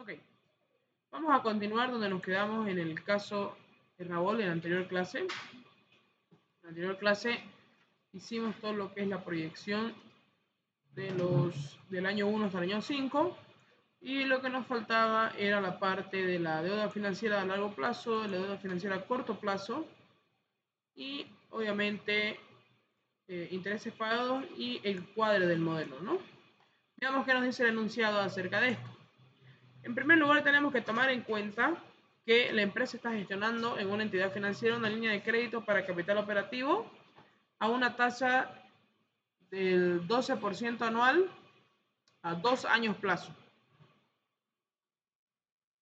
Ok, vamos a continuar donde nos quedamos en el caso de Raúl en la anterior clase. En la anterior clase hicimos todo lo que es la proyección del año 1 hasta el año 5 y lo que nos faltaba era la parte de la deuda financiera a largo plazo, la deuda financiera a corto plazo y obviamente intereses pagados y el cuadro del modelo, ¿no? Veamos qué nos dice el enunciado acerca de esto. En primer lugar, tenemos que tomar en cuenta que la empresa está gestionando en una entidad financiera una línea de crédito para capital operativo a una tasa del 12% anual a 2 años plazo.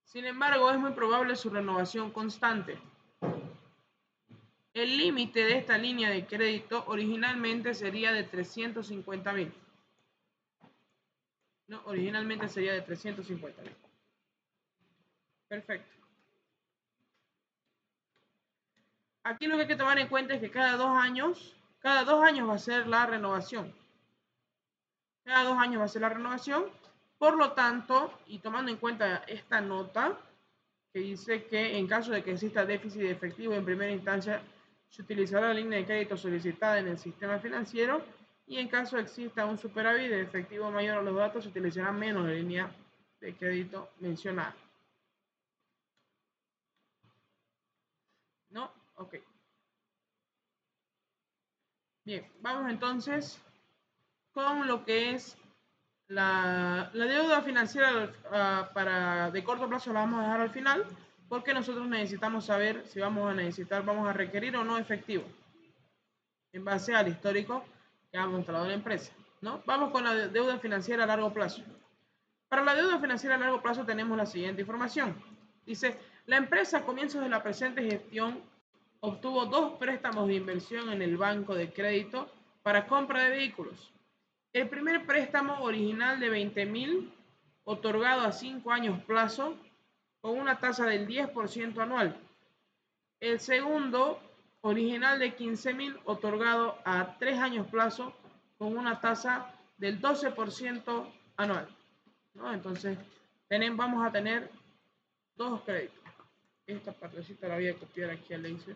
Sin embargo, es muy probable su renovación constante. El límite de esta línea de crédito originalmente sería de 350.000. No, originalmente sería de 350.000. Perfecto. Aquí lo que hay que tomar en cuenta es que cada dos años va a ser la renovación. Cada 2 años va a ser la renovación. Por lo tanto, y tomando en cuenta esta nota, que dice que en caso de que exista déficit de efectivo en primera instancia, se utilizará la línea de crédito solicitada en el sistema financiero y en caso de exista un superávit de efectivo mayor a los datos, se utilizará menos la línea de crédito mencionada. ¿No? Ok. Bien, vamos entonces con lo que es la deuda financiera de corto plazo la vamos a dejar al final porque nosotros necesitamos saber si vamos a requerir o no efectivo en base al histórico que ha mostrado la empresa, ¿no? Vamos con la deuda financiera a largo plazo. Para la deuda financiera a largo plazo tenemos la siguiente información. Dice, la empresa a comienzos de la presente gestión obtuvo 2 préstamos de inversión en el banco de crédito para compra de vehículos. El primer préstamo original de 20.000, otorgado a 5 años plazo, con una tasa del 10% anual. El segundo, original de 15.000, otorgado a 3 años plazo, con una tasa del 12% anual, ¿no? Entonces, vamos a tener 2 créditos. Esta partecita la voy a copiar aquí al Excel.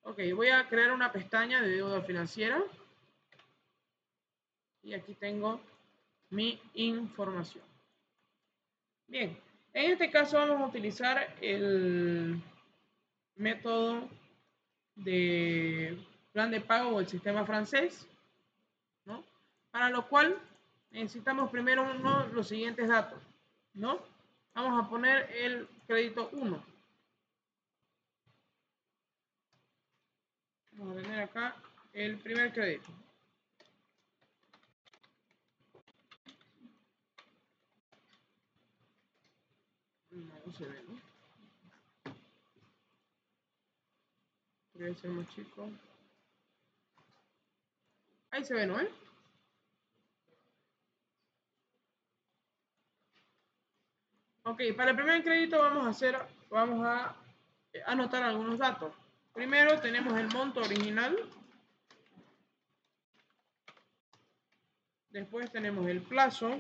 Ok, voy a crear una pestaña de deuda financiera. Y aquí tengo mi información. Bien, en este caso vamos a utilizar el método de plan de pago o el sistema francés, ¿no? Para lo cual necesitamos primero los siguientes datos, ¿no? Vamos a poner el crédito 1. Vamos a tener acá el primer crédito. No se ve, ¿no? Debe ser más chico. Ahí se ve, ¿no? Ok, para el primer crédito vamos a anotar algunos datos. Primero tenemos el monto original. Después tenemos el plazo.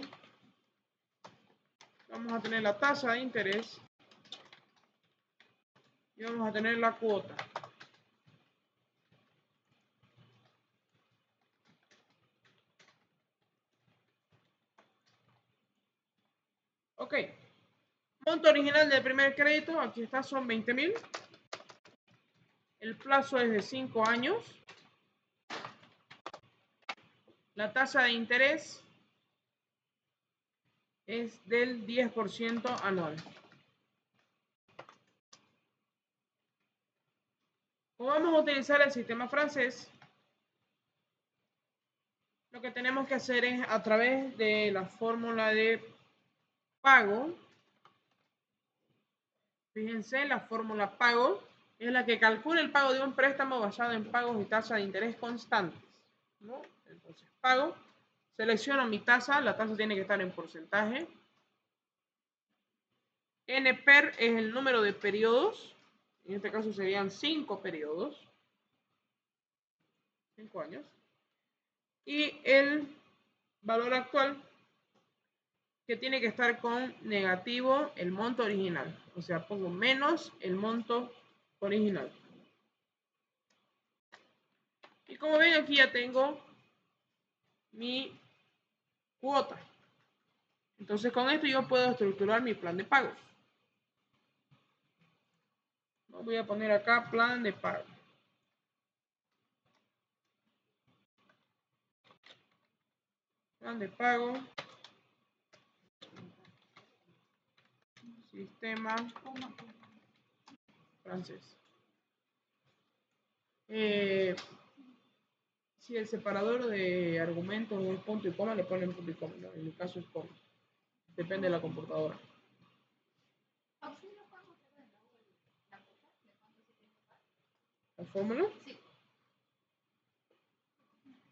Vamos a tener la tasa de interés. Y vamos a tener la cuota. Ok. Monto original del primer crédito, aquí está, son 20.000. El plazo es de 5 años. La tasa de interés es del 10% anual. Como vamos a utilizar el sistema francés, lo que tenemos que hacer es a través de la fórmula de pago. Fíjense, la fórmula pago es la que calcula el pago de un préstamo basado en pagos y tasa de interés constantes, ¿no? Entonces, pago, selecciono mi tasa, la tasa tiene que estar en porcentaje. NPER es el número de periodos, en este caso serían 5 periodos, 5 años. Y el valor actual que tiene que estar con negativo el monto original. O sea, pongo menos el monto original. Y como ven, aquí ya tengo mi cuota. Entonces con esto yo puedo estructurar mi plan de pagos. Voy a poner acá plan de pago. Plan de pago. Sistema francés. Si el separador de argumentos es punto y coma, le ponen punto y coma. ¿No? En mi caso es coma. Depende de la computadora. ¿La fórmula? Sí.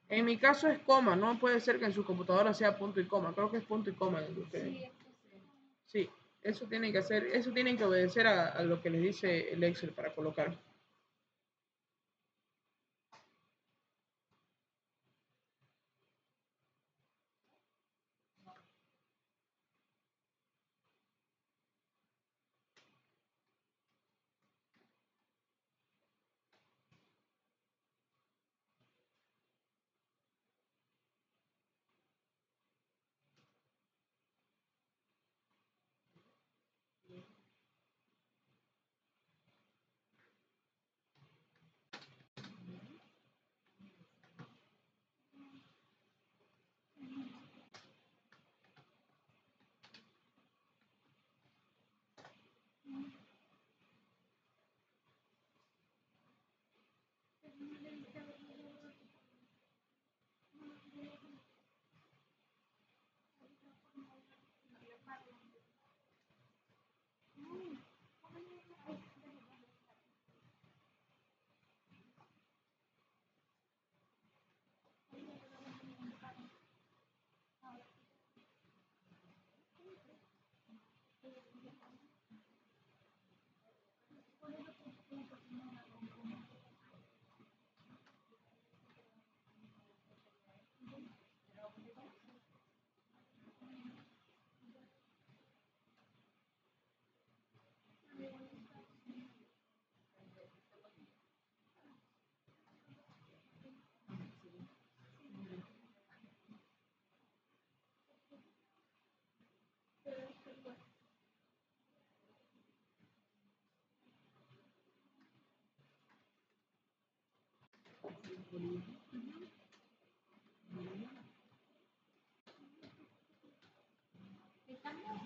En mi caso es coma, no puede ser que en su computadora sea punto y coma. Creo que es punto y coma en ustedes. Sí, eso tienen que hacer, eso tienen que obedecer a lo que les dice el Excel para colocar.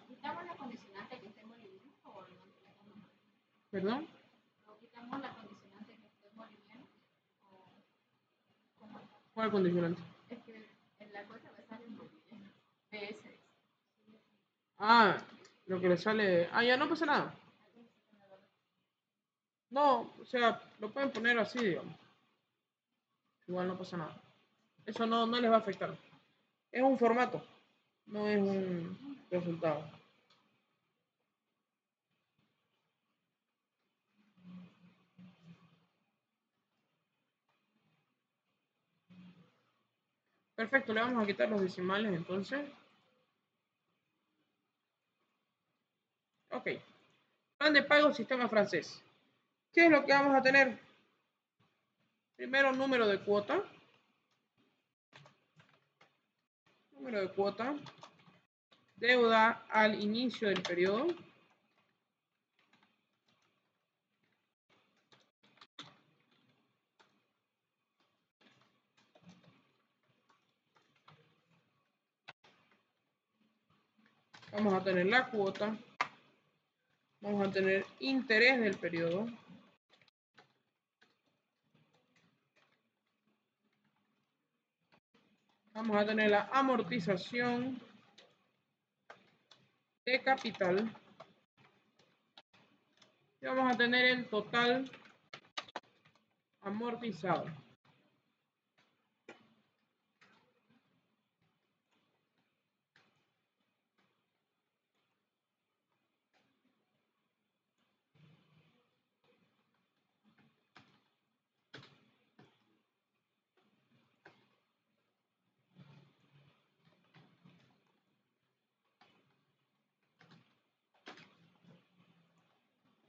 ¿Quitamos la condicionante que esté en boliviano o no? ¿Perdón? ¿Quitamos la condicionante que esté en boliviano? ¿Cuál condicionante? Es que en la cosa me sale en boliviano. PS. Ah, lo que le sale. Ah, ya no pasa nada. No, o sea, lo pueden poner así, digamos. Igual no pasa nada. Eso no les va a afectar. Es un formato, no es un resultado. Perfecto, le vamos a quitar los decimales entonces. Ok. Plan de pago, sistema francés. ¿Qué es lo que vamos a tener? Primero, número de cuota. Número de cuota. Deuda al inicio del periodo. Vamos a tener la cuota. Vamos a tener interés del periodo. Vamos a tener la amortización de capital. Y vamos a tener el total amortizado.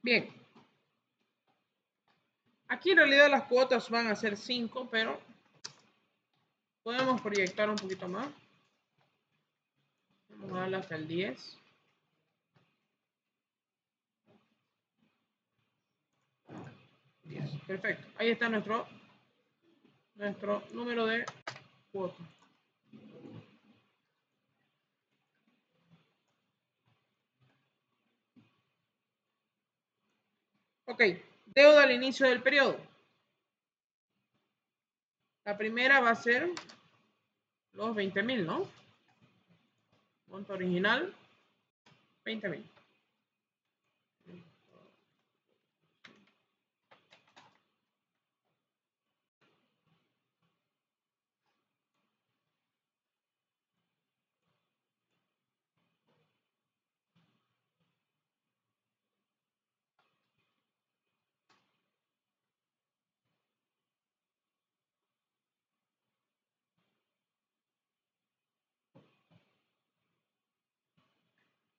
Bien. Aquí en realidad las cuotas van a ser 5, pero podemos proyectar un poquito más. Vamos a darle hasta el 10. Perfecto. Ahí está nuestro número de cuotas. Ok, deuda al inicio del periodo. La primera va a ser los 20.000, ¿no? Monto original, 20.000.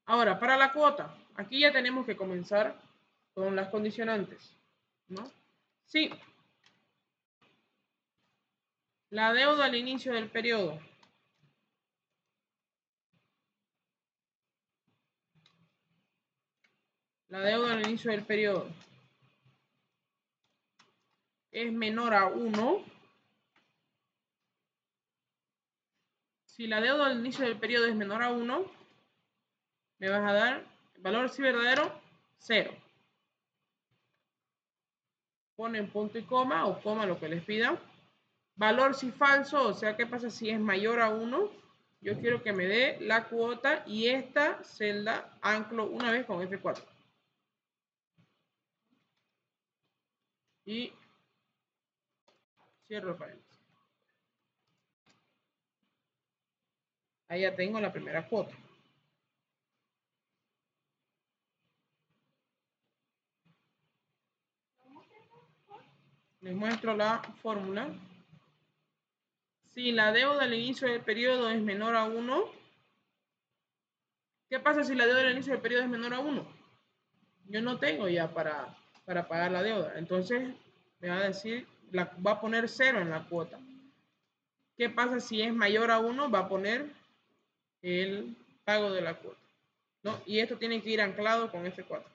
Ahora, para la cuota, aquí ya tenemos que comenzar con las condicionantes, ¿no? Sí, la deuda al inicio del periodo es menor a 1. Si la deuda al inicio del periodo es menor a 1, me vas a dar el valor si verdadero, 0. Ponen punto y coma o coma, lo que les pida. Valor si falso, o sea, ¿qué pasa si es mayor a 1? Yo quiero que me dé la cuota y esta celda anclo una vez con F4. Y cierro el paréntesis. Ahí ya tengo la primera cuota. Les muestro la fórmula. Si la deuda al inicio del periodo es menor a 1, ¿qué pasa si la deuda al inicio del periodo es menor a 1? Yo no tengo ya para pagar la deuda. Entonces, me va a decir, va a poner 0 en la cuota. ¿Qué pasa si es mayor a 1? Va a poner el pago de la cuota, ¿no? Y esto tiene que ir anclado con F4.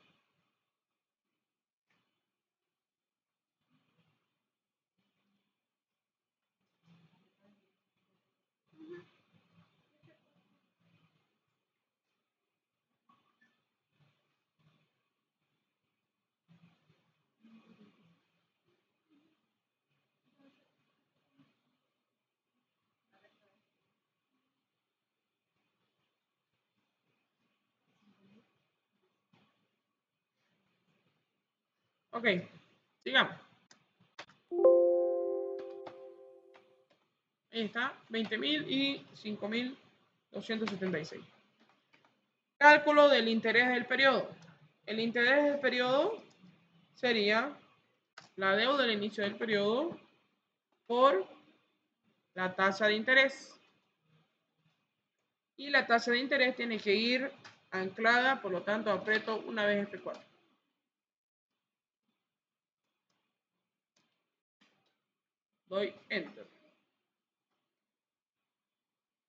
Ok, sigamos. Ahí está, 20.000 y 5.276. Cálculo del interés del periodo. El interés del periodo sería la deuda al inicio del periodo por la tasa de interés. Y la tasa de interés tiene que ir anclada, por lo tanto aprieto una vez F4. Doy Enter.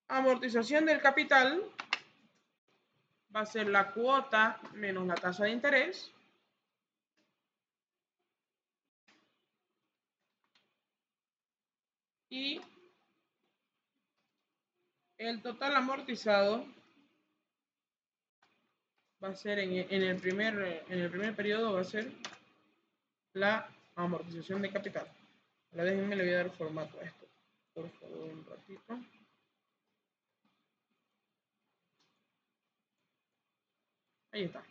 Amortización del capital va a ser la cuota menos la tasa de interés. Y el total amortizado va a ser en el primer periodo va a ser la amortización de capital. Ahora déjenme, le voy a dar formato a esto, por favor, un ratito. Ahí está.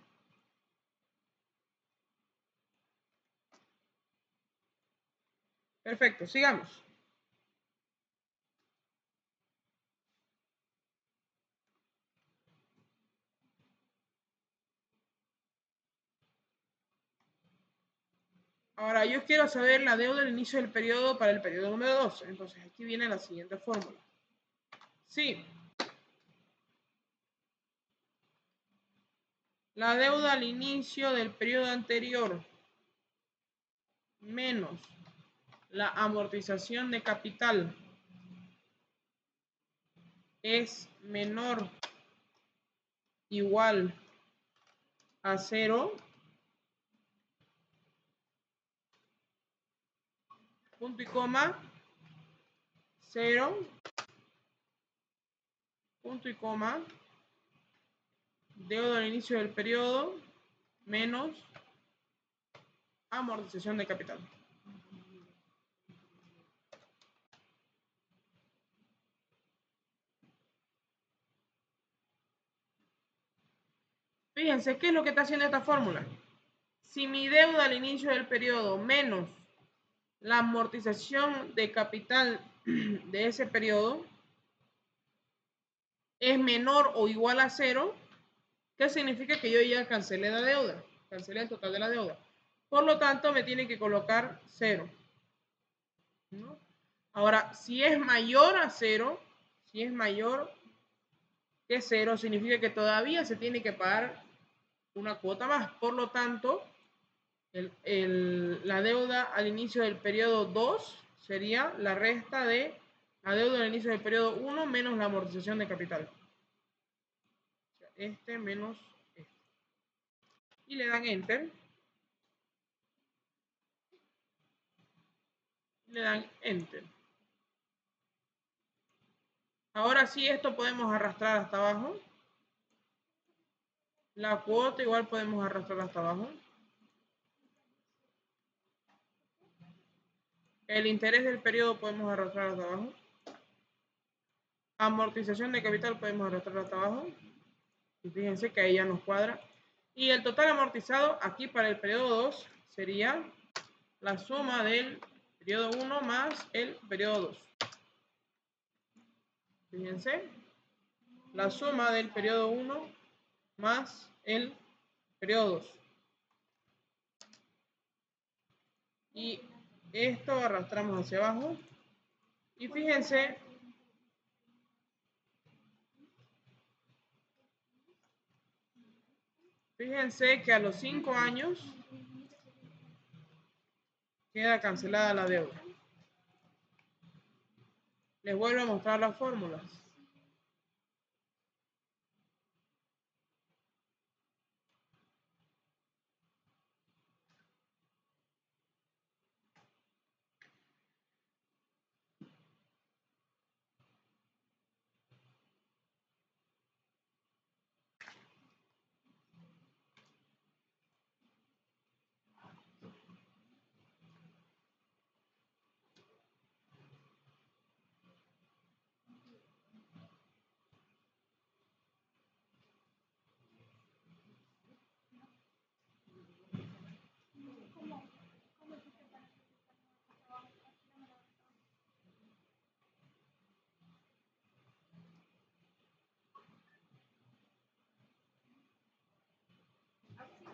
Perfecto, sigamos. Ahora, yo quiero saber la deuda al inicio del periodo para el periodo número 12. Entonces, aquí viene la siguiente fórmula. Sí. la deuda al inicio del periodo anterior menos la amortización de capital es menor igual a 0, punto y coma, 0, punto y coma, deuda al inicio del periodo menos amortización de capital. Fíjense, ¿qué es lo que está haciendo esta fórmula? Si mi deuda al inicio del periodo menos la amortización de capital de ese periodo es menor o igual a 0, ¿qué significa? Que yo ya cancelé la deuda, cancelé el total de la deuda. Por lo tanto, me tiene que colocar 0. ¿No? Ahora, si es mayor a 0, si es mayor que 0, significa que todavía se tiene que pagar una cuota más. Por lo tanto, la deuda al inicio del periodo 2 sería la resta de la deuda al inicio del periodo 1 menos la amortización de capital. O sea, este menos este. Y le dan Enter. Le dan Enter. Ahora sí, esto podemos arrastrar hasta abajo. La cuota igual podemos arrastrar hasta abajo. El interés del periodo podemos arrastrar hasta abajo. Amortización de capital podemos arrastrar hasta abajo. Y fíjense que ahí ya nos cuadra. Y el total amortizado aquí para el periodo 2 sería la suma del periodo 1 más el periodo 2. Fíjense, la suma del periodo 1 más el periodo 2. Y esto arrastramos hacia abajo. Y fíjense que a los 5 años queda cancelada la deuda. Les vuelvo a mostrar las fórmulas.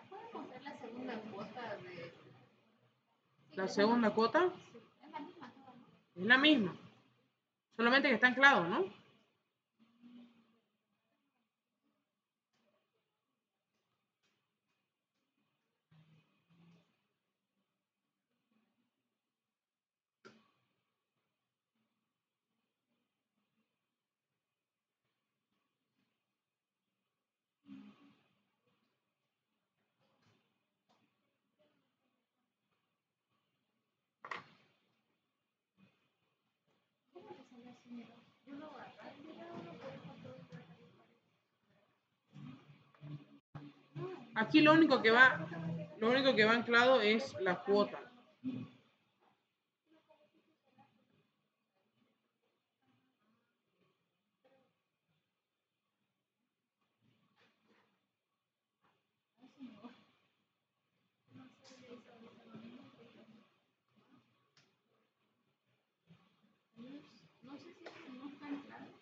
¿Podemos hacer la segunda cuota de...? La segunda cuota Es la misma toda, ¿no? es la misma, solamente que está anclado, ¿no? ¿Cómo te salió así, mira? Yo lo agarré, mira, uno por eso todo el Aquí lo único que va anclado es la cuota. no sé si eso no está en claro.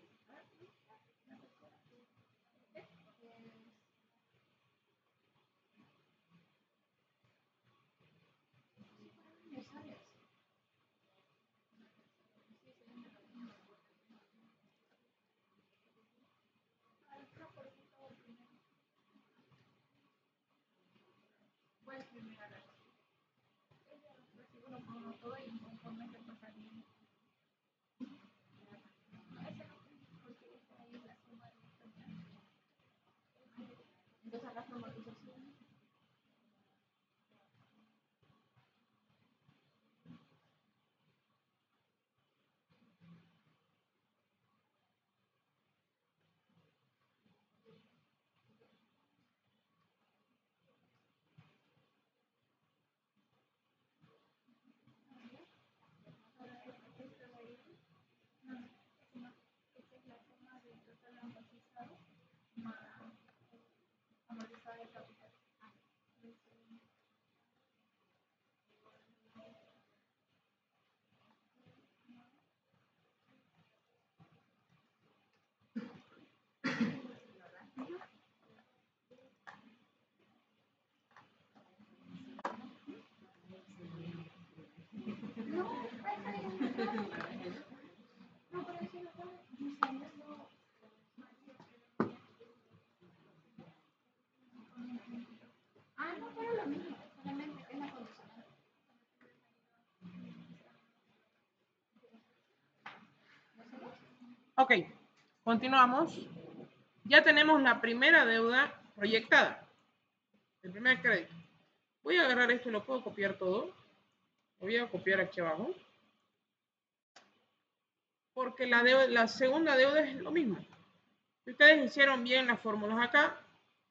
Ok, continuamos. Ya tenemos la primera deuda proyectada, el primer crédito. Voy a agarrar esto y lo puedo copiar todo. Lo voy a copiar aquí abajo. Porque la segunda deuda es lo mismo. Si ustedes hicieron bien las fórmulas acá,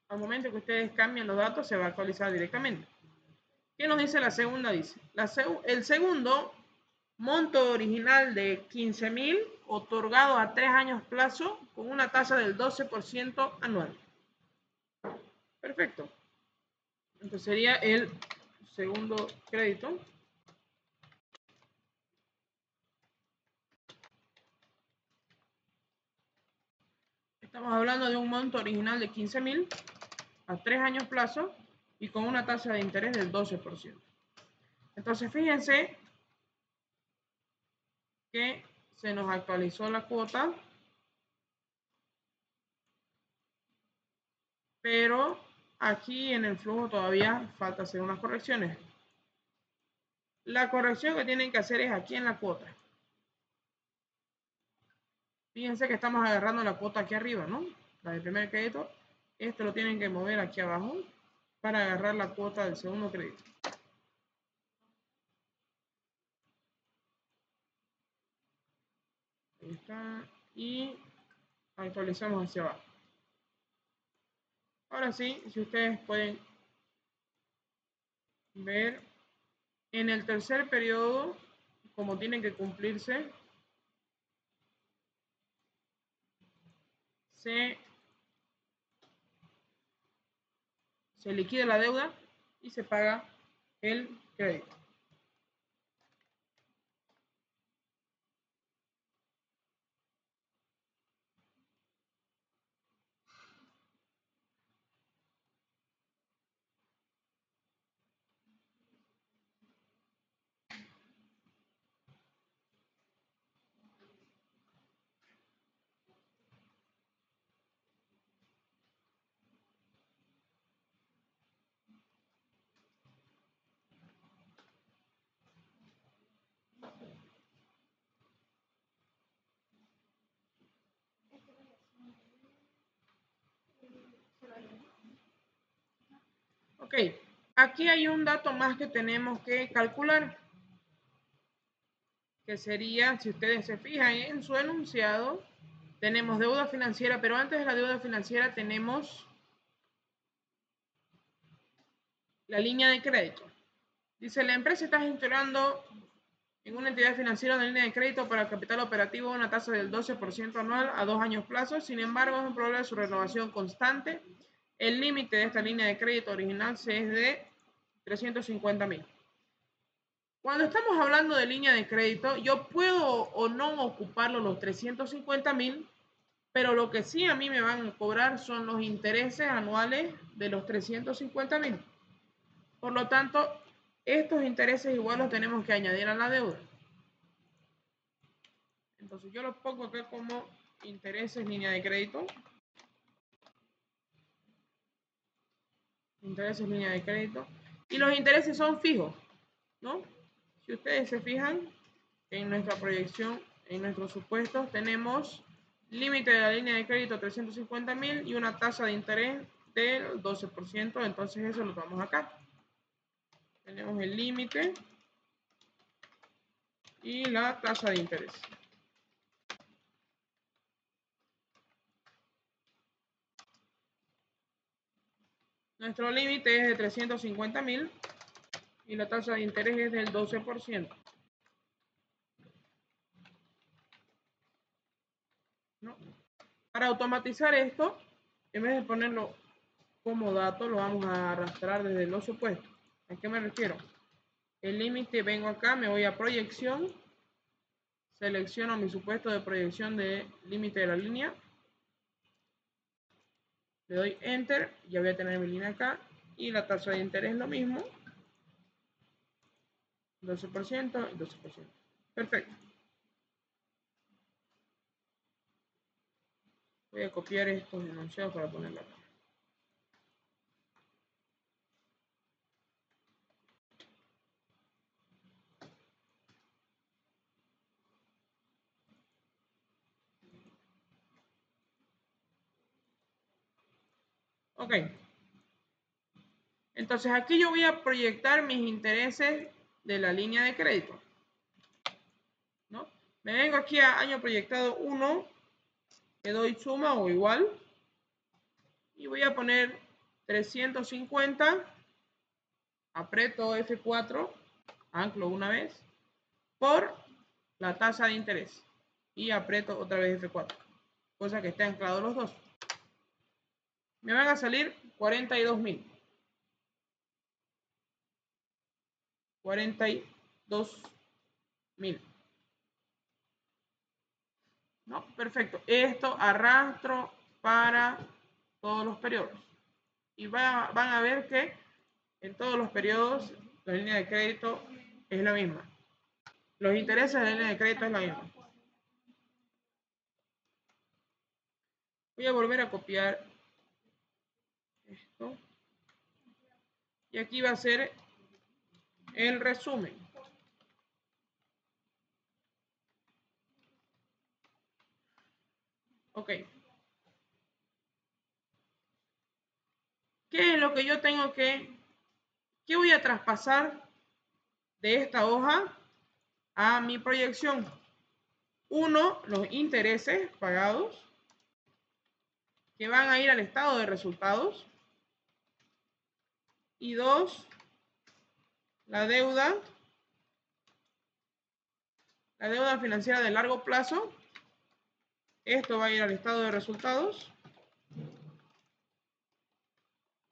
al momento que ustedes cambien los datos se va a actualizar directamente. ¿Qué nos dice la segunda? Dice, el segundo monto original de 15.000 otorgado a 3 años plazo con una tasa del 12% anual. Perfecto. Entonces sería el segundo crédito. Estamos hablando de un monto original de 15.000 a 3 años plazo y con una tasa de interés del 12%. Entonces fíjense que se nos actualizó la cuota, pero aquí en el flujo todavía falta hacer unas correcciones. La corrección que tienen que hacer es aquí en la cuota. Fíjense que estamos agarrando la cuota aquí arriba, ¿no? La del primer crédito. Esto lo tienen que mover aquí abajo para agarrar la cuota del segundo crédito. Ahí está. Y actualizamos hacia abajo. Ahora sí, si ustedes pueden ver, en el tercer periodo, como tienen que cumplirse, se liquida la deuda y se paga el crédito. Ok, aquí hay un dato más que tenemos que calcular, que sería, si ustedes se fijan en su enunciado, tenemos deuda financiera, pero antes de la deuda financiera tenemos la línea de crédito. Dice, la empresa está gestionando en una entidad financiera una línea de crédito para capital operativo una tasa del 12% anual a 2 años plazo. Sin embargo, es un problema de su renovación constante. El límite de esta línea de crédito original es de 350.000. Cuando estamos hablando de línea de crédito, yo puedo o no ocuparlo los 350.000, pero lo que sí a mí me van a cobrar son los intereses anuales de los 350.000. Por lo tanto, estos intereses igual los tenemos que añadir a la deuda. Entonces yo los pongo acá como intereses línea de crédito. Intereses línea de crédito. Y los intereses son fijos, ¿no? Si ustedes se fijan, en nuestra proyección, en nuestros supuestos, tenemos límite de la línea de crédito 350.000 y una tasa de interés del 12%. Entonces eso lo tomamos acá. Tenemos el límite y la tasa de interés. Nuestro límite es de 350.000 y la tasa de interés es del 12%. ¿No? Para automatizar esto, en vez de ponerlo como dato, lo vamos a arrastrar desde los supuestos. ¿A qué me refiero? El límite, vengo acá, me voy a proyección, selecciono mi supuesto de proyección de límite de la línea, le doy enter, ya voy a tener mi línea acá, y la tasa de interés lo mismo, 12% y 12%. Perfecto. Voy a copiar estos enunciados para ponerlo acá. Ok. Entonces aquí yo voy a proyectar mis intereses de la línea de crédito, ¿no? Me vengo aquí a año proyectado 1, le doy suma o igual y voy a poner 350, aprieto F4, anclo una vez, por la tasa de interés y aprieto otra vez F4, cosa que esté anclado los dos. Me van a salir 42.000. 42.000. ¿No? Perfecto. Esto arrastro para todos los periodos. Y van a ver que en todos los periodos la línea de crédito es la misma. Los intereses de la línea de crédito es la misma. Voy a volver a copiar esto. Y aquí va a ser el resumen. Ok. ¿Qué es lo que yo tengo que... ¿Qué voy a traspasar de esta hoja a mi proyección? 1, los intereses pagados que van a ir al estado de resultados. Y 2, la deuda financiera de largo plazo. Esto va a ir al estado de resultados.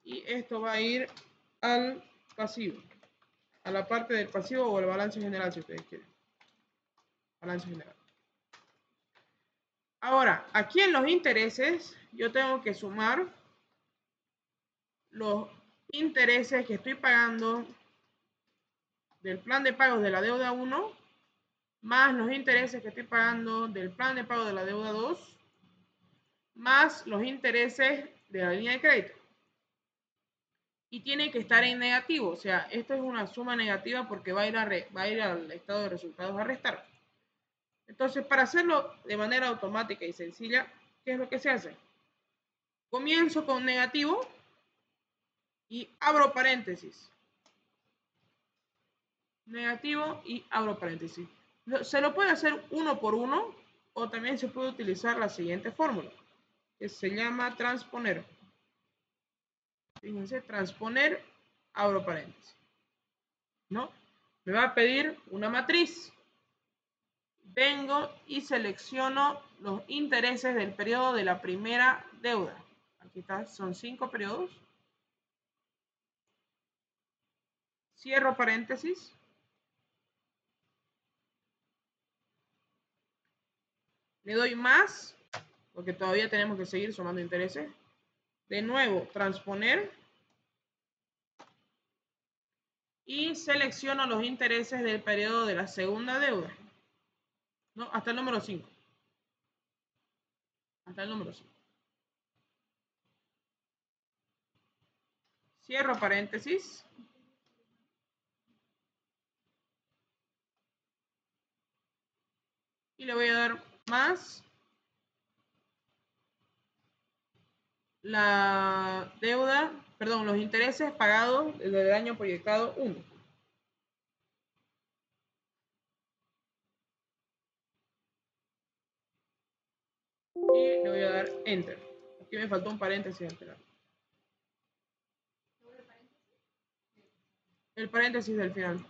Y esto va a ir al pasivo. A la parte del pasivo o el balance general, si ustedes quieren. Balance general. Ahora, aquí en los intereses, yo tengo que sumar los intereses que estoy pagando del plan de pagos de la deuda 1, más los intereses que estoy pagando del plan de pago de la deuda 2, más los intereses de la línea de crédito. Y tiene que estar en negativo, o sea, esto es una suma negativa porque va a ir al estado de resultados a restar. Entonces, para hacerlo de manera automática y sencilla, ¿qué es lo que se hace? Comienzo con negativo y abro paréntesis. Negativo y abro paréntesis. Se lo puede hacer uno por uno o también se puede utilizar la siguiente fórmula, que se llama transponer. Fíjense, transponer, abro paréntesis. ¿No? Me va a pedir una matriz. Vengo y selecciono los intereses del periodo de la primera deuda. Aquí está, son 5 periodos. Cierro paréntesis. Le doy más, porque todavía tenemos que seguir sumando intereses. De nuevo, transponer. Y selecciono los intereses del periodo de la segunda deuda. ¿No? Hasta el número 5. Hasta el número 5. Cierro paréntesis. y le voy a dar más la deuda, perdón, los intereses pagados desde el año proyectado 1. Y le voy a dar Enter. Aquí me faltó un paréntesis al final. El paréntesis del final.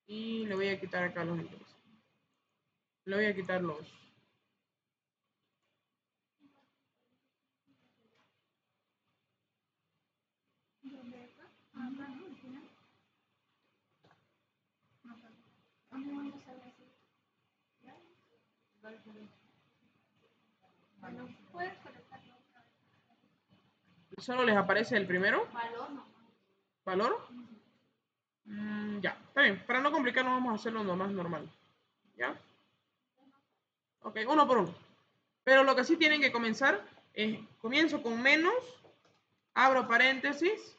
Y le voy a quitar acá los intereses. Le voy a quitar los... ¿Solo les aparece el primero? ¿Valor? Ya, está bien. Para no complicarnos vamos a hacerlo lo más normal. ¿Ya? Ok, uno por uno. Pero lo que sí tienen que comenzar es, comienzo con menos, abro paréntesis,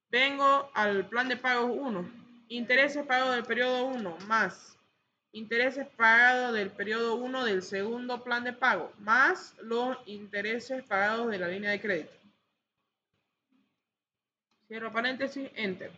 vengo al plan de pagos 1, intereses pagados del periodo 1 más intereses pagados del periodo 1 del segundo plan de pago más los intereses pagados de la línea de crédito. Cierro paréntesis, enter.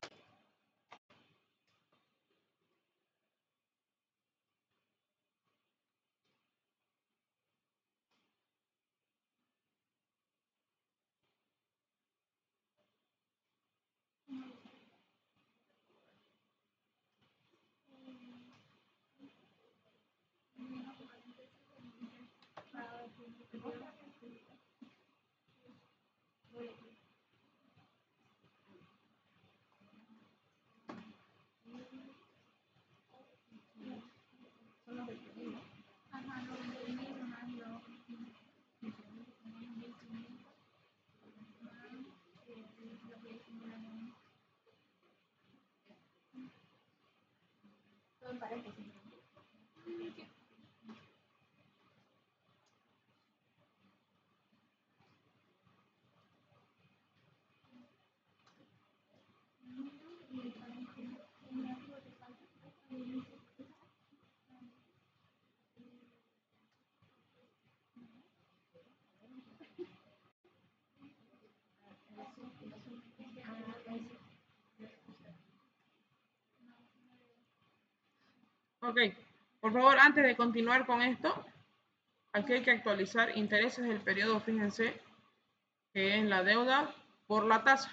Ok, por favor, antes de continuar con esto, aquí hay que actualizar intereses del periodo, fíjense, que es la deuda por la tasa.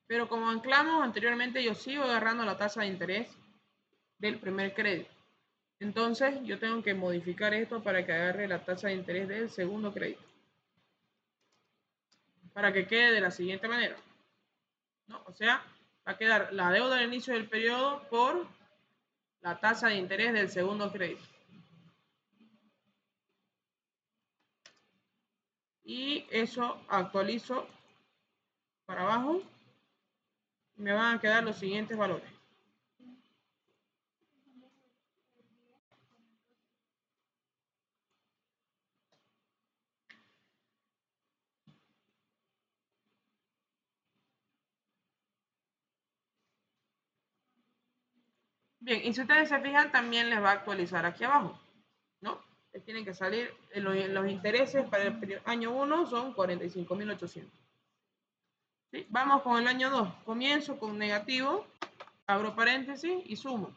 Pero como anclamos anteriormente, yo sigo agarrando la tasa de interés del primer crédito. Entonces, yo tengo que modificar esto para que agarre la tasa de interés del segundo crédito. Para que quede de la siguiente manera, ¿no? O sea, va a quedar la deuda al inicio del periodo por la tasa de interés del segundo crédito. Y eso actualizo para abajo y me van a quedar los siguientes valores. Bien, y si ustedes se fijan, también les va a actualizar aquí abajo, ¿no? Les tienen que salir los intereses para el año 1 son 45.800. ¿Sí? Vamos con el año 2. Comienzo con negativo, abro paréntesis y sumo.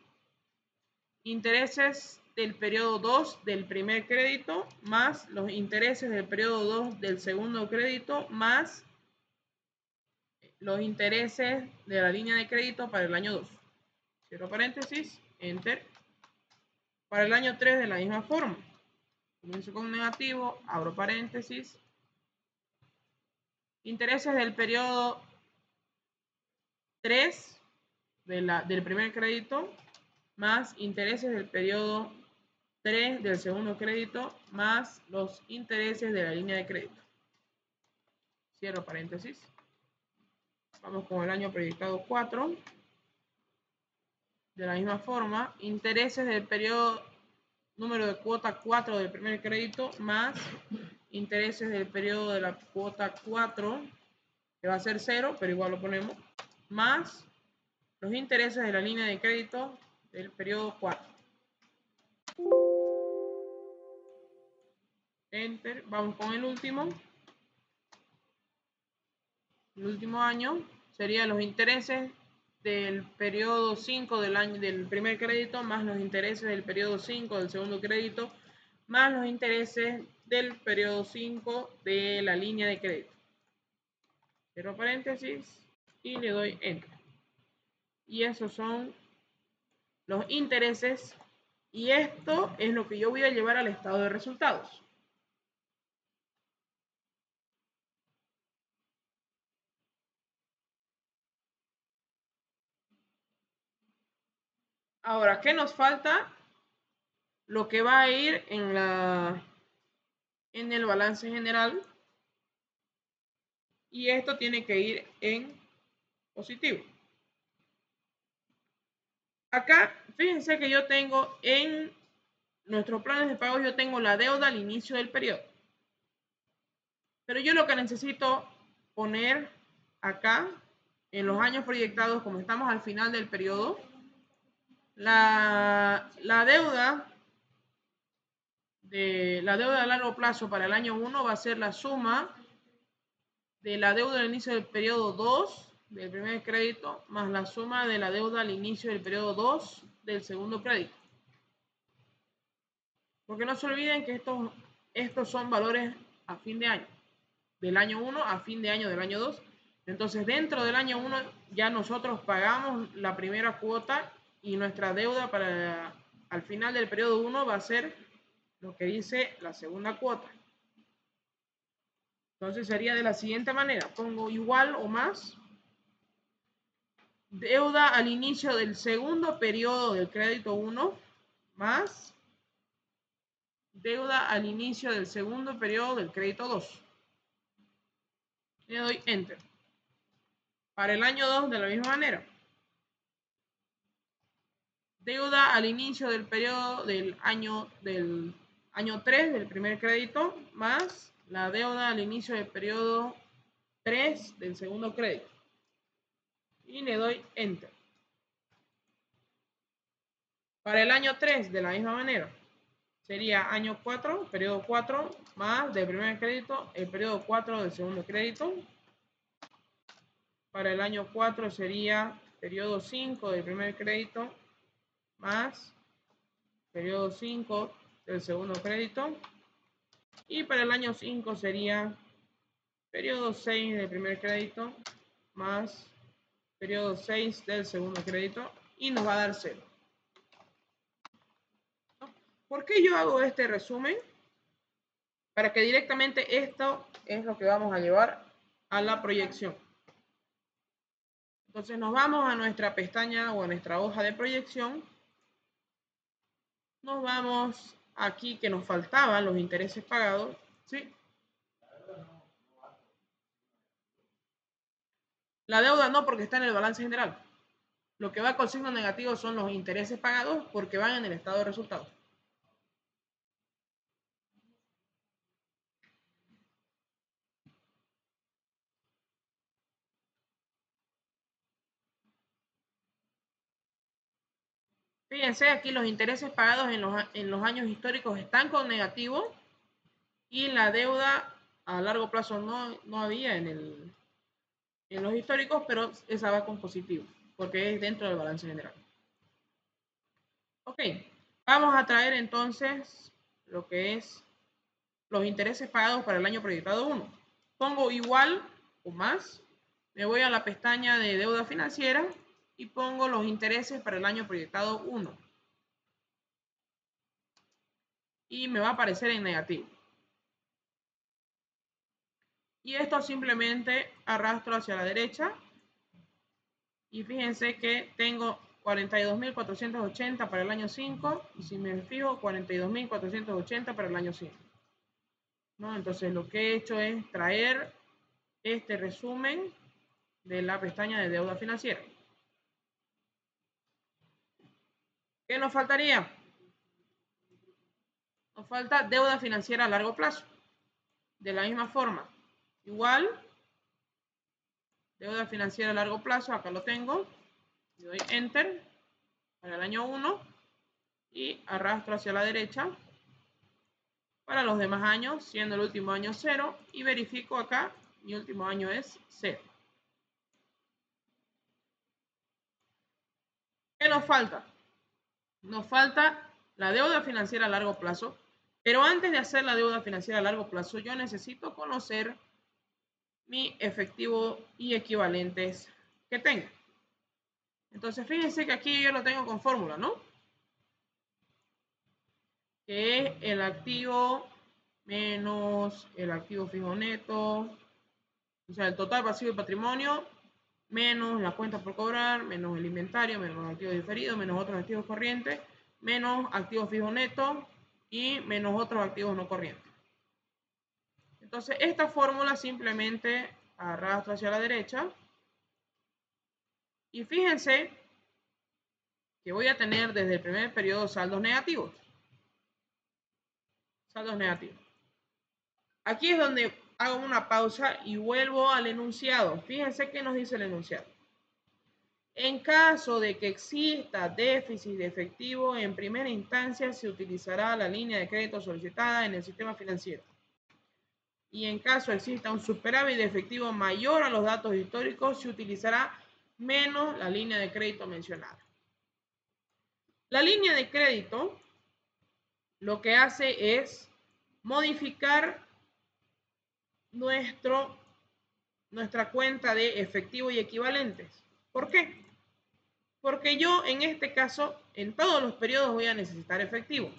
Intereses del periodo 2 del primer crédito más los intereses del periodo 2 del segundo crédito más los intereses de la línea de crédito para el año 2. Cierro paréntesis, enter. Para el año 3 de la misma forma. Comienzo con negativo, abro paréntesis. Intereses del periodo 3 del primer crédito más intereses del periodo 3 del segundo crédito más los intereses de la línea de crédito. Cierro paréntesis. Vamos con el año proyectado 4. De la misma forma, intereses del periodo número de cuota 4 del primer crédito más intereses del periodo de la cuota 4 que va a ser 0, pero igual lo ponemos, más los intereses de la línea de crédito del periodo 4. Enter. Vamos con el último. El último año serían los intereses del periodo 5 del año del primer crédito, más los intereses del periodo 5 del segundo crédito, más los intereses del periodo 5 de la línea de crédito. Cierro paréntesis y le doy enter. Y esos son los intereses, y esto es lo que yo voy a llevar al estado de resultados. Ahora, ¿qué nos falta? Lo que va a ir en el balance general, y esto tiene que ir en positivo. Acá, fíjense que yo tengo en nuestros planes de pago, yo tengo la deuda al inicio del periodo. Pero yo lo que necesito poner acá, en los años proyectados, como estamos al final del periodo, la deuda a largo plazo para el año 1 va a ser la suma de la deuda al inicio del periodo 2 del primer crédito más la suma de la deuda al inicio del periodo 2 del segundo crédito. Porque no se olviden que estos son valores a fin de año, del año 1 a fin de año del año 2. Entonces, dentro del año 1 ya nosotros pagamos la primera cuota y nuestra deuda para al final del periodo 1 va a ser lo que dice la segunda cuota. Entonces sería de la siguiente manera. Pongo igual o más deuda al inicio del segundo periodo del crédito 1 más deuda al inicio del segundo periodo del crédito 2. Le doy enter. Para el año 2 de la misma manera. Deuda al inicio del periodo del año 3 del primer crédito más la deuda al inicio del periodo 3 del segundo crédito. Y le doy enter. Para el año 3 de la misma manera. Sería año 4, periodo 4, más del primer crédito, el periodo 4 del segundo crédito. Para el año 4 sería periodo 5 del primer crédito, más periodo 5 del segundo crédito. Y para el año 5 sería periodo 6 del primer crédito, más periodo 6 del segundo crédito. Y nos va a dar 0. ¿Por qué yo hago este resumen? Para que directamente esto es lo que vamos a llevar a la proyección. Entonces nos vamos a nuestra pestaña o a nuestra hoja de proyección. Nos vamos aquí que nos faltaban los intereses pagados. ¿Sí? La deuda no, porque está en el balance general. Lo que va con signo negativo son los intereses pagados porque van en el estado de resultados. Fíjense, aquí los intereses pagados en los años históricos están con negativo y la deuda a largo plazo no había en los históricos, pero esa va con positivo porque es dentro del balance general. Ok, vamos a traer entonces lo que es los intereses pagados para el año proyectado 1. Pongo igual o más, me voy a la pestaña de deuda financiera y pongo los intereses para el año proyectado 1. Y me va a aparecer en negativo. Y esto simplemente arrastro hacia la derecha. Y fíjense que tengo 42.480 para el año 5. Y si me fijo, 42.480 para el año 5. ¿No? Entonces lo que he hecho es traer este resumen de la pestaña de deuda financiera. ¿Qué nos faltaría? Nos falta deuda financiera a largo plazo. De la misma forma, igual Deuda financiera a largo plazo, acá lo tengo. Le doy Enter para el año 1 y arrastro hacia la derecha para los demás años, siendo el último año 0, y verifico acá, mi último año es 0. ¿Qué nos falta? Nos falta la deuda financiera a largo plazo, pero antes de hacer la deuda financiera a largo plazo, yo necesito conocer mi efectivo y equivalentes que tengo. Entonces, fíjense que aquí yo lo tengo con fórmula, ¿no? Que es el activo menos el activo fijo neto, o sea, el total pasivo y patrimonio, menos la cuenta por cobrar, menos el inventario, menos los activos diferidos, menos otros activos corrientes, menos activos fijos netos y menos otros activos no corrientes. Entonces, esta fórmula simplemente arrastro hacia la derecha y fíjense que voy a tener desde el primer periodo saldos negativos. Saldos negativos. Aquí es donde hago una pausa y vuelvo al enunciado. Fíjense qué nos dice el enunciado. En caso de que exista déficit de efectivo, en primera instancia se utilizará la línea de crédito solicitada en el sistema financiero. Y en caso exista un superávit de efectivo mayor a los datos históricos, se utilizará menos la línea de crédito mencionada. La línea de crédito lo que hace es modificar nuestra cuenta de efectivo y equivalentes. ¿Por qué? Porque yo en este caso, en todos los periodos voy a necesitar efectivo.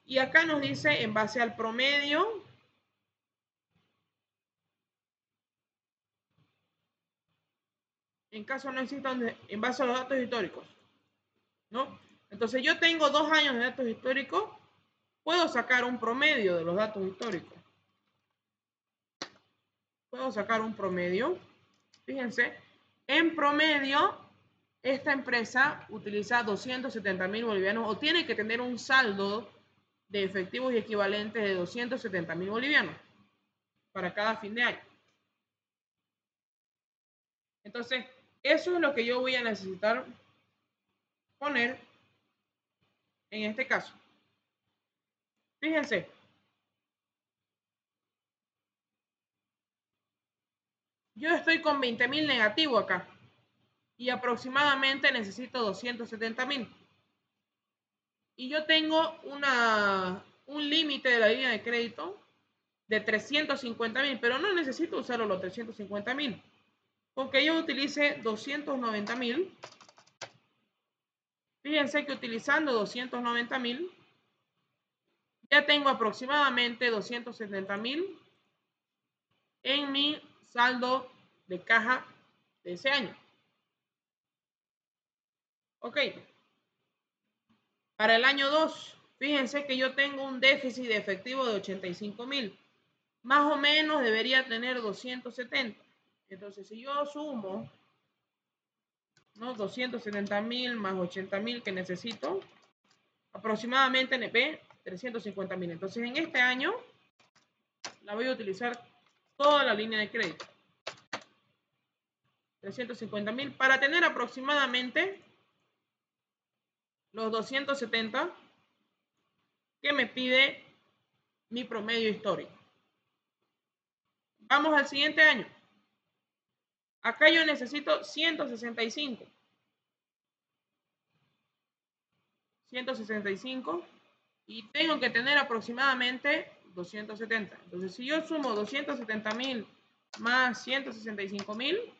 Y acá nos dice en base al promedio, en caso no exista, en base a los datos históricos, ¿no? Entonces yo tengo 2 años de datos históricos, puedo sacar un promedio de los datos históricos. Puedo sacar un promedio. Fíjense, en promedio, esta empresa utiliza 270.000 bolivianos o tiene que tener un saldo de efectivos y equivalentes de 270.000 bolivianos para cada fin de año. Entonces, eso es lo que yo voy a necesitar poner en este caso. Fíjense, yo estoy con 20.000 negativo acá y aproximadamente necesito 270.000. Y yo tengo un límite de la línea de crédito de 350.000, pero no necesito usarlo los 350.000. Con que yo utilice 290.000, fíjense que utilizando 290.000, ya tengo aproximadamente 270.000 en mi saldo de caja de ese año. Ok. Para el año 2, fíjense que yo tengo un déficit de efectivo de 85.000. Más o menos debería tener 270. Entonces, si yo sumo, ¿no?, 270.000 más 80.000 que necesito, aproximadamente NP 350.000. Entonces, en este año la voy a utilizar toda la línea de crédito. 350.000 para tener aproximadamente los 270 que me pide mi promedio histórico. Vamos al siguiente año. Acá yo necesito 165. 165 y tengo que tener aproximadamente 270. Entonces, si yo sumo 270.000 más 165.000,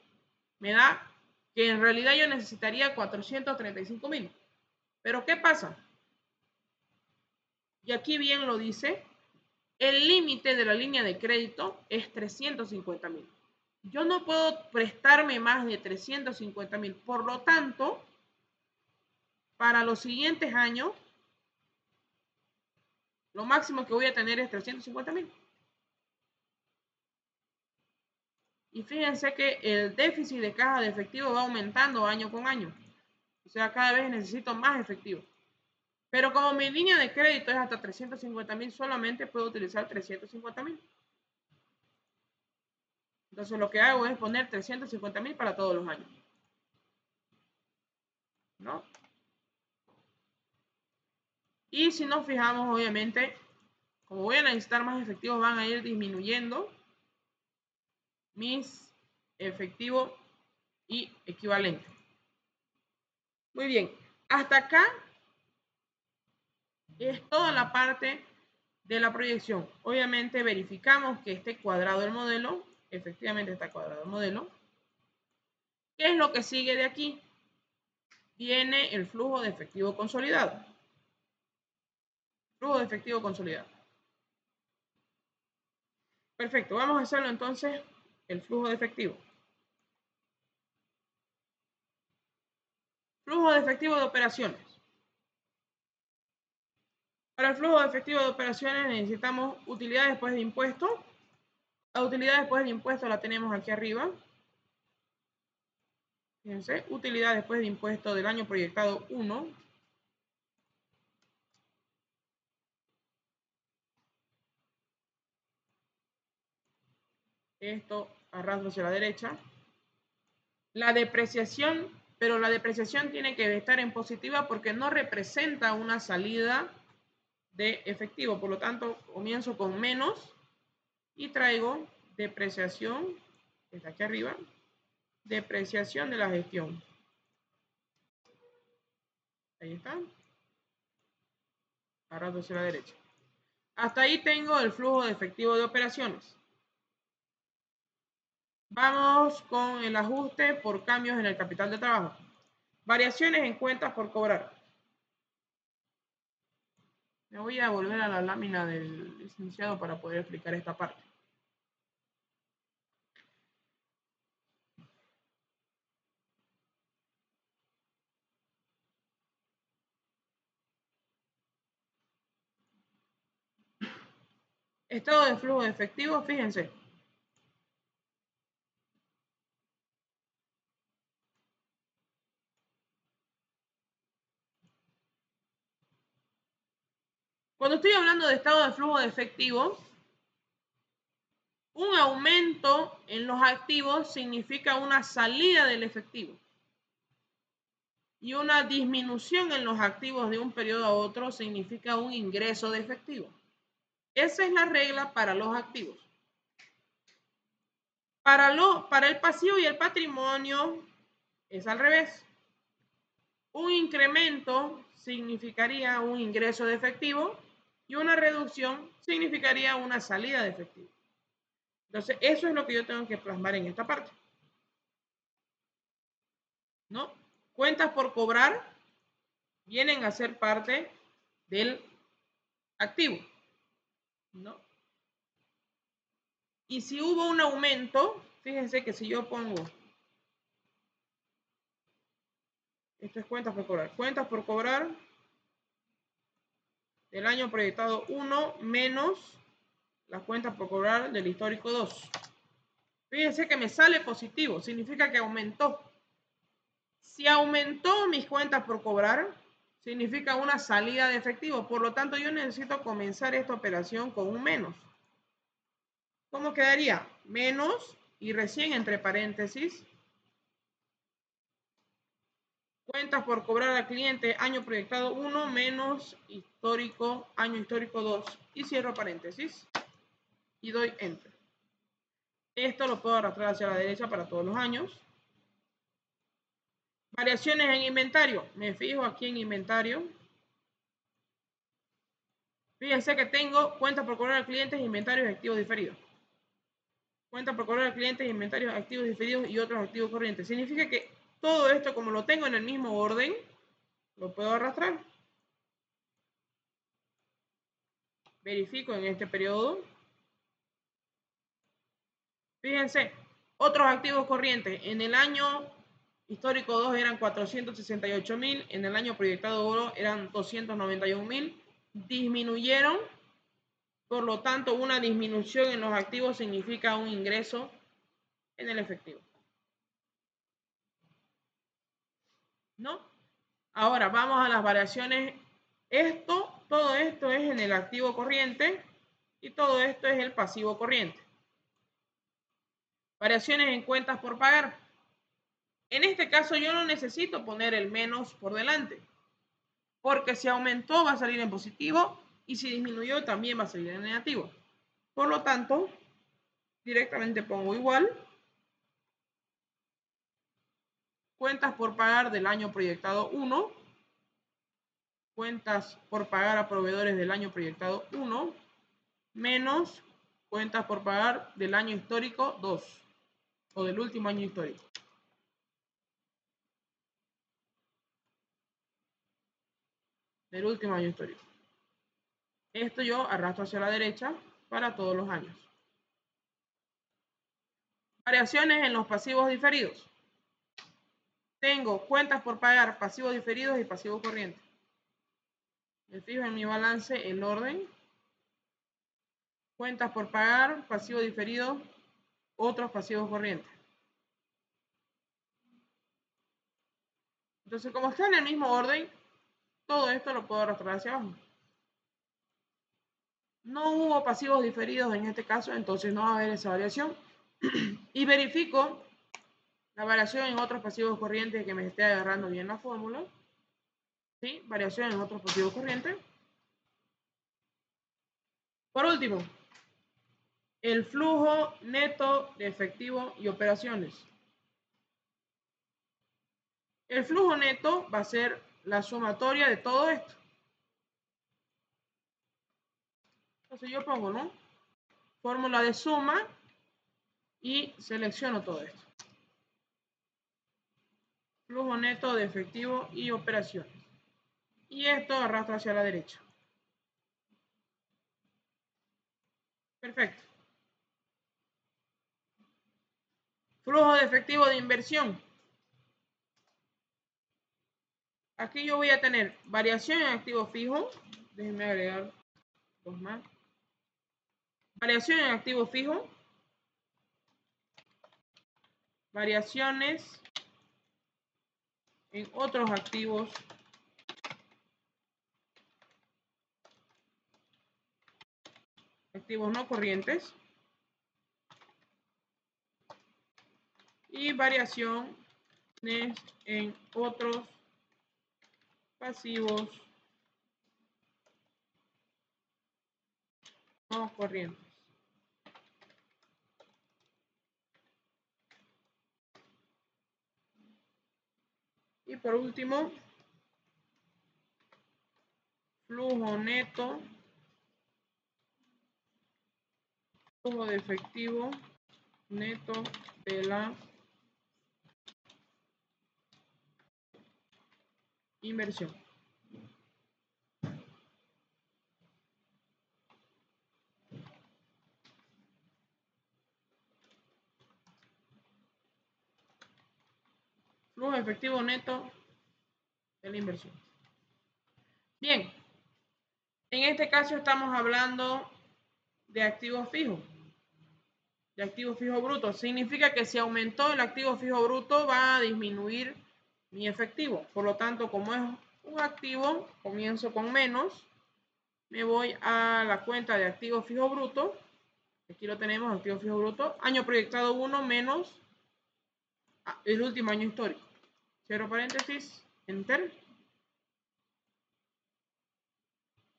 me da que en realidad yo necesitaría 435.000. Pero ¿qué pasa? Y aquí bien lo dice, el límite de la línea de crédito es 350.000. Yo no puedo prestarme más de 350.000. Por lo tanto, para los siguientes años, lo máximo que voy a tener es 350.000. Y fíjense que el déficit de caja de efectivo va aumentando año con año. O sea, cada vez necesito más efectivo. Pero como mi línea de crédito es hasta 350.000, solamente puedo utilizar 350.000. Entonces lo que hago es poner 350.000 para todos los años, ¿no? Y si nos fijamos, obviamente, como voy a necesitar más efectivos, van a ir disminuyendo mis efectivos y equivalente. Muy bien, hasta acá es toda la parte de la proyección. Obviamente verificamos que esté cuadrado el modelo, efectivamente está cuadrado el modelo. ¿Qué es lo que sigue de aquí? Viene el flujo de efectivo consolidado. Flujo de efectivo consolidado. Perfecto, vamos a hacerlo entonces el flujo de efectivo. Flujo de efectivo de operaciones. Para el flujo de efectivo de operaciones necesitamos utilidad después de impuesto. La utilidad después de impuesto la tenemos aquí arriba. Fíjense, utilidad después de impuesto del año proyectado 1. Esto arrastro hacia la derecha. La depreciación, pero la depreciación tiene que estar en positiva porque no representa una salida de efectivo. Por lo tanto, comienzo con menos y traigo depreciación, que está aquí arriba, depreciación de la gestión. Ahí está. Arrastro hacia la derecha. Hasta ahí tengo el flujo de efectivo de operaciones. Vamos con el ajuste por cambios en el capital de trabajo. Variaciones en cuentas por cobrar. Me voy a volver a la lámina del licenciado para poder explicar esta parte. Estado de flujo de efectivo, fíjense. Cuando estoy hablando de estado de flujo de efectivo, un aumento en los activos significa una salida del efectivo. Y una disminución en los activos de un periodo a otro significa un ingreso de efectivo. Esa es la regla para los activos. Para el pasivo y el patrimonio es al revés. Un incremento significaría un ingreso de efectivo y una reducción significaría una salida de efectivo. Entonces, eso es lo que yo tengo que plasmar en esta parte, ¿no? Cuentas por cobrar vienen a ser parte del activo, ¿no? Y si hubo un aumento, fíjense que si yo pongo, esto es cuentas por cobrar del año proyectado 1 menos las cuentas por cobrar del histórico 2. Fíjense que me sale positivo, significa que aumentó. Si aumentó mis cuentas por cobrar, significa una salida de efectivo. Por lo tanto, yo necesito comenzar esta operación con un menos. ¿Cómo quedaría? Menos y recién entre paréntesis. Cuentas por cobrar al cliente año proyectado 1 menos histórico, año histórico 2. Y cierro paréntesis. Y doy enter. Esto lo puedo arrastrar hacia la derecha para todos los años. Variaciones en inventario. Me fijo aquí en inventario. Fíjense que tengo cuentas por cobrar al cliente e inventarios activos diferidos. Cuentas por cobrar al cliente, inventarios activos diferidos y otros activos corrientes. Significa que todo esto, como lo tengo en el mismo orden, lo puedo arrastrar. Verifico en este periodo. Fíjense, otros activos corrientes. En el año histórico 2 eran 468.000, en el año proyectado 1 eran 291.000. Disminuyeron, por lo tanto, una disminución en los activos significa un ingreso en el efectivo. ¿No? Ahora vamos a las variaciones. Todo esto es en el activo corriente y todo esto es el pasivo corriente. Variaciones en cuentas por pagar. En este caso yo no necesito poner el menos por delante, porque si aumentó va a salir en positivo y si disminuyó también va a salir en negativo. Por lo tanto, directamente pongo igual. Cuentas por pagar del año proyectado 1. Cuentas por pagar a proveedores del año proyectado 1. Menos cuentas por pagar del año histórico 2. O del último año histórico. Del último año histórico. Esto yo arrastro hacia la derecha para todos los años. Variaciones en los pasivos diferidos. Tengo cuentas por pagar, pasivos diferidos y pasivos corrientes. Me fijo en mi balance el orden. Cuentas por pagar, pasivo diferido, otros pasivos corrientes. Entonces, como está en el mismo orden, todo esto lo puedo arrastrar hacia abajo. No hubo pasivos diferidos en este caso, entonces no va a haber esa variación. Y verifico la variación en otros pasivos corrientes que me esté agarrando bien la fórmula. ¿Sí? Variación en otros pasivos corrientes. Por último, el flujo neto de efectivo y operaciones. El flujo neto va a ser la sumatoria de todo esto. Entonces yo pongo, ¿no? Fórmula de suma y selecciono todo esto. Flujo neto de efectivo y operaciones. Y esto arrastra hacia la derecha. Perfecto. Flujo de efectivo de inversión. Aquí yo voy a tener variación en activo fijo. Déjenme agregar dos más. Variación en activo fijo. Variaciones en otros activos no corrientes. Y variaciones en otros pasivos no corrientes. Y por último, flujo neto, flujo de efectivo neto de la inversión. Flujo efectivo neto de la inversión. Bien, en este caso estamos hablando de activos fijos, de activo fijo bruto. Significa que si aumentó el activo fijo bruto va a disminuir mi efectivo. Por lo tanto, como es un activo, comienzo con menos, me voy a la cuenta de activo fijo bruto. Aquí lo tenemos, activo fijo bruto, año proyectado 1 menos el último año histórico. Cierro paréntesis, enter.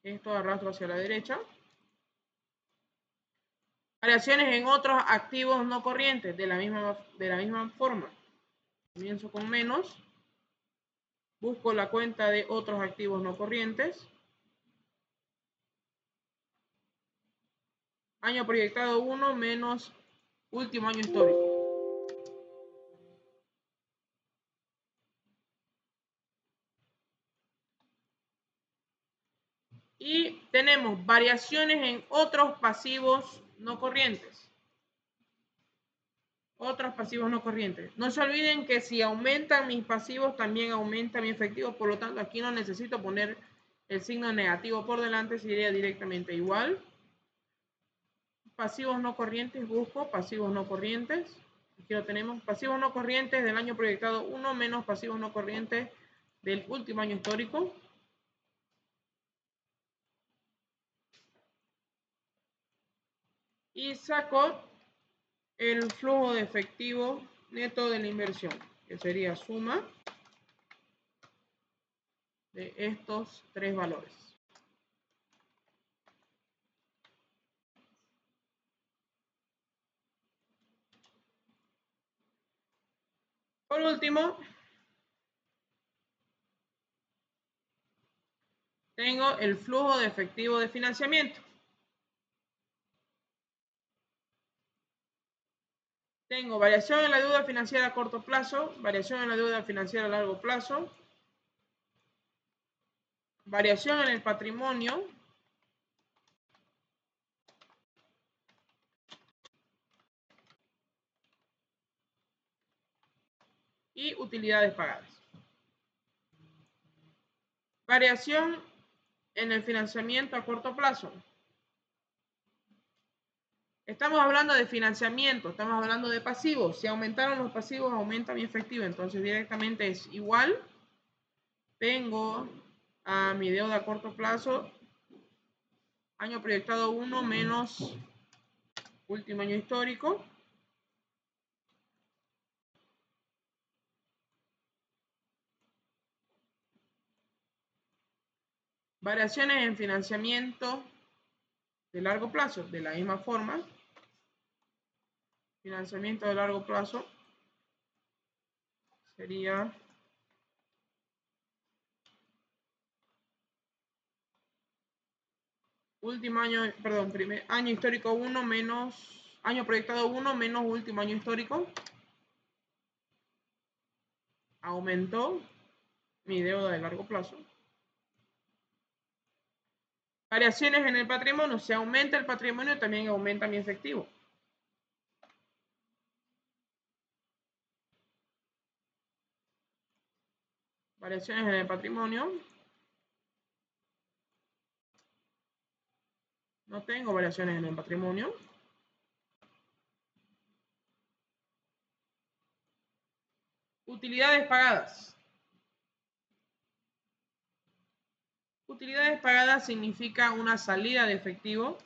Esto arrastro hacia la derecha. Variaciones en otros activos no corrientes, de la misma forma. Comienzo con menos. Busco la cuenta de otros activos no corrientes. Año proyectado 1 menos último año histórico. Y tenemos variaciones en otros pasivos no corrientes. Otros pasivos no corrientes. No se olviden que si aumentan mis pasivos, también aumenta mi efectivo. Por lo tanto, aquí no necesito poner el signo negativo por delante, sería directamente igual. Pasivos no corrientes, busco pasivos no corrientes. Aquí lo tenemos. Pasivos no corrientes del año proyectado 1 menos pasivos no corrientes del último año histórico. Y saco el flujo de efectivo neto de la inversión, que sería suma de estos tres valores. Por último, tengo el flujo de efectivo de financiamiento. Tengo variación en la deuda financiera a corto plazo, variación en la deuda financiera a largo plazo, variación en el patrimonio y utilidades pagadas. Variación en el financiamiento a corto plazo. Estamos hablando de financiamiento, estamos hablando de pasivos. Si aumentaron los pasivos, aumenta mi efectivo. Entonces directamente es igual. Vengo a mi deuda a corto plazo, año proyectado 1 menos último año histórico. Variaciones en financiamiento de largo plazo, de la misma forma. Financiamiento de largo plazo sería último año, perdón, primer año histórico 1 menos año proyectado 1 menos último año histórico. Aumentó mi deuda de largo plazo. Variaciones en el patrimonio. Si aumenta el patrimonio, también aumenta mi efectivo. Variaciones en el patrimonio. No tengo variaciones en el patrimonio. Utilidades pagadas. Utilidades pagadas significa una salida de efectivo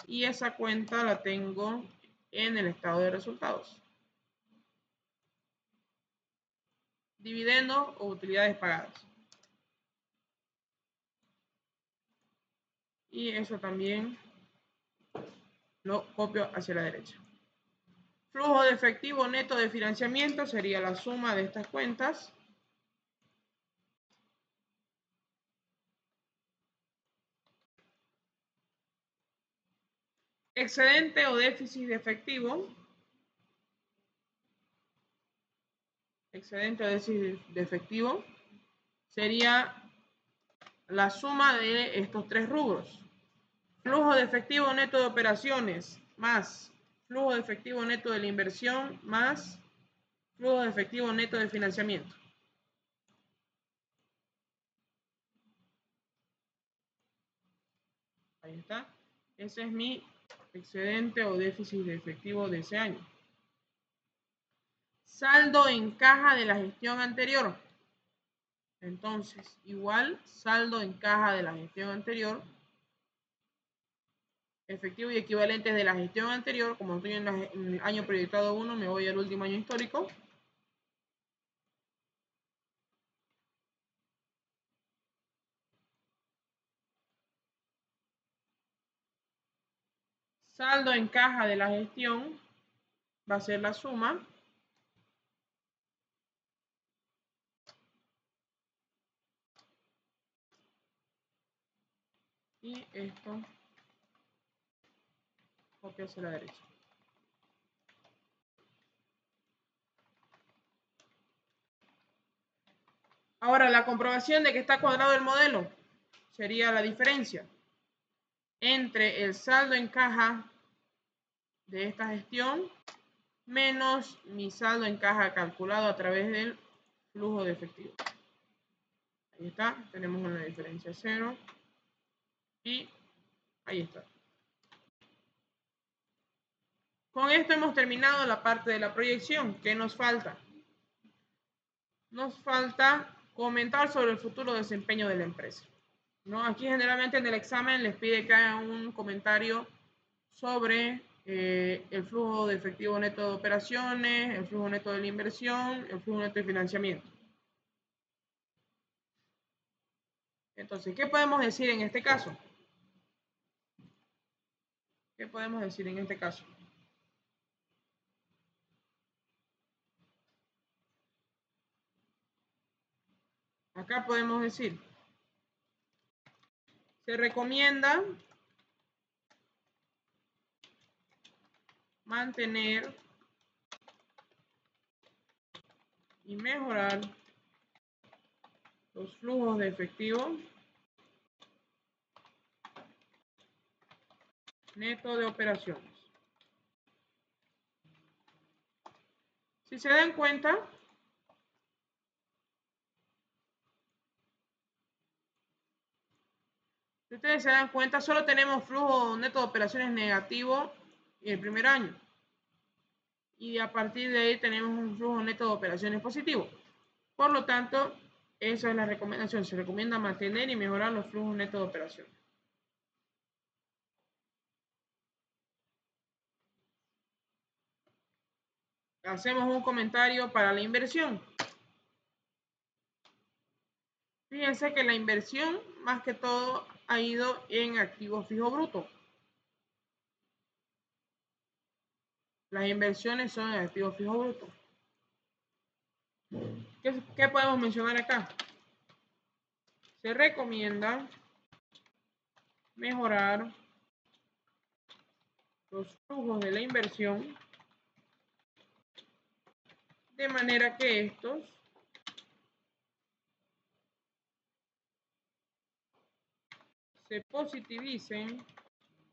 y esa cuenta la tengo en el estado de resultados. Dividendo o utilidades pagadas. Y eso también lo copio hacia la derecha. Flujo de efectivo neto de financiamiento sería la suma de estas cuentas. Excedente o déficit de efectivo. Excedente o déficit de efectivo sería la suma de estos tres rubros. Flujo de efectivo neto de operaciones más flujo de efectivo neto de la inversión más flujo de efectivo neto de financiamiento. Ahí está. Ese es mi excedente o déficit de efectivo de ese año. Saldo en caja de la gestión anterior. Entonces, igual saldo en caja de la gestión anterior. Efectivo y equivalentes de la gestión anterior. Como estoy en el año proyectado 1, me voy al último año histórico. Saldo en caja de la gestión va a ser la suma y esto copia hacia la derecha. Ahora, la comprobación de que está cuadrado el modelo sería la diferencia entre el saldo en caja de esta gestión menos mi saldo en caja calculado a través del flujo de efectivo. Ahí está, tenemos una diferencia 0 y ahí está. Con esto hemos terminado la parte de la proyección. ¿Qué nos falta? Nos falta comentar sobre el futuro desempeño de la empresa. ¿No? Aquí generalmente en el examen les pide que hagan un comentario sobre el flujo de efectivo neto de operaciones, el flujo neto de la inversión, el flujo neto de financiamiento. Entonces, ¿qué podemos decir en este caso? ¿Qué podemos decir en este caso? Acá podemos decir, se recomienda mantener y mejorar los flujos de efectivo neto de operaciones. Si se dan cuenta, si ustedes se dan cuenta, solo tenemos flujo neto de operaciones negativo en el primer año. Y a partir de ahí tenemos un flujo neto de operaciones positivo. Por lo tanto, esa es la recomendación. Se recomienda mantener y mejorar los flujos netos de operaciones. Hacemos un comentario para la inversión. Fíjense que la inversión, más que todo, ha ido en activo fijo bruto. Las inversiones son en activo fijo bruto. ¿Qué podemos mencionar acá? Se recomienda mejorar los flujos de la inversión de manera que estos se positivicen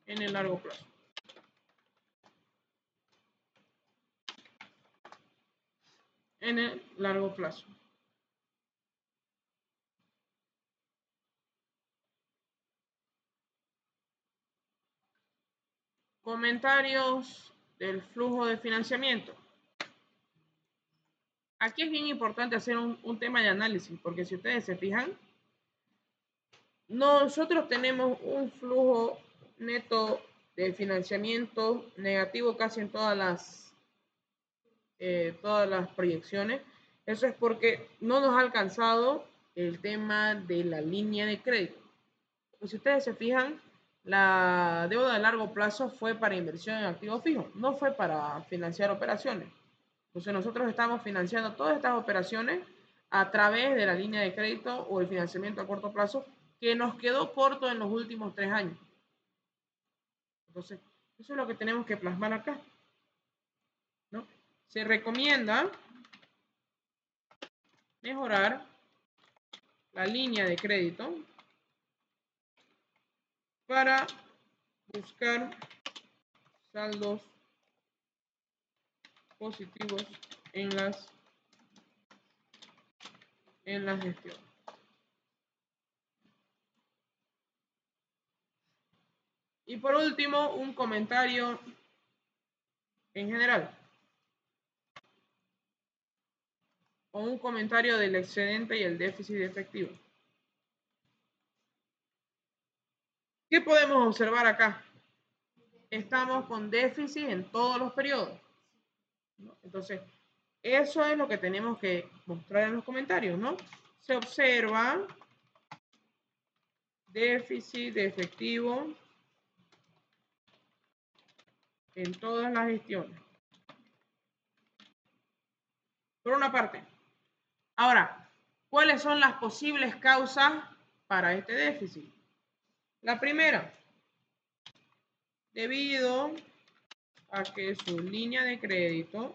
en el largo plazo. En el largo plazo. Comentarios del flujo de financiamiento. Aquí es bien importante hacer un tema de análisis, porque si ustedes se fijan, nosotros tenemos un flujo neto de financiamiento negativo casi en todas las proyecciones. Eso es porque no nos ha alcanzado el tema de la línea de crédito. Pues si ustedes se fijan, la deuda de largo plazo fue para inversión en activos fijos, no fue para financiar operaciones. Entonces nosotros estamos financiando todas estas operaciones a través de la línea de crédito o el financiamiento a corto plazo que nos quedó corto en los últimos 3 años. Entonces, eso es lo que tenemos que plasmar acá, ¿no? Se recomienda mejorar la línea de crédito para buscar saldos positivos en la gestión. Y por último, un comentario en general. O un comentario del excedente y el déficit efectivo. ¿Qué podemos observar acá? Estamos con déficit en todos los periodos, ¿no? Entonces, eso es lo que tenemos que mostrar en los comentarios, ¿no? Se observa déficit de efectivo en todas las gestiones. Por una parte. Ahora, ¿cuáles son las posibles causas para este déficit? La primera, debido a que su línea de crédito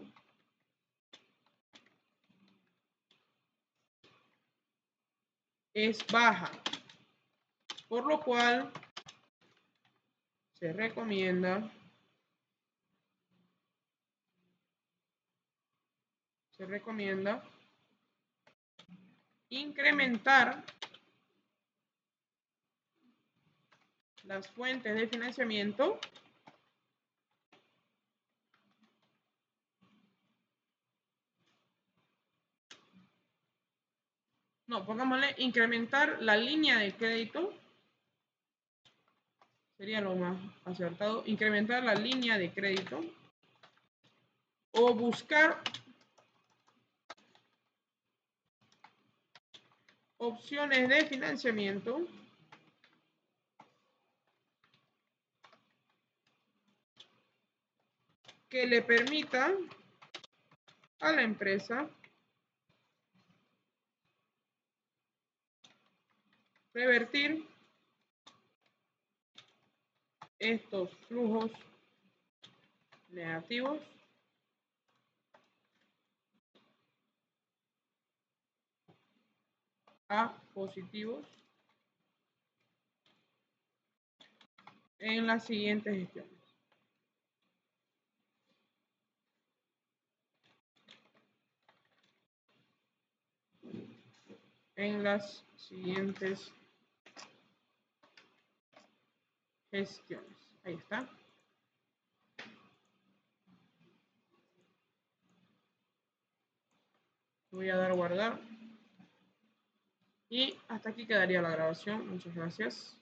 es baja, por lo cual se recomienda incrementar las fuentes de financiamiento pongámosle incrementar la línea de crédito sería lo más acertado. Incrementar la línea de crédito o buscar opciones de financiamiento que le permitan a la empresa revertir estos flujos negativos a positivos en las siguientes gestiones. En las siguientes gestiones. Ahí está. Voy a dar a guardar. Y hasta aquí quedaría la grabación. Muchas gracias.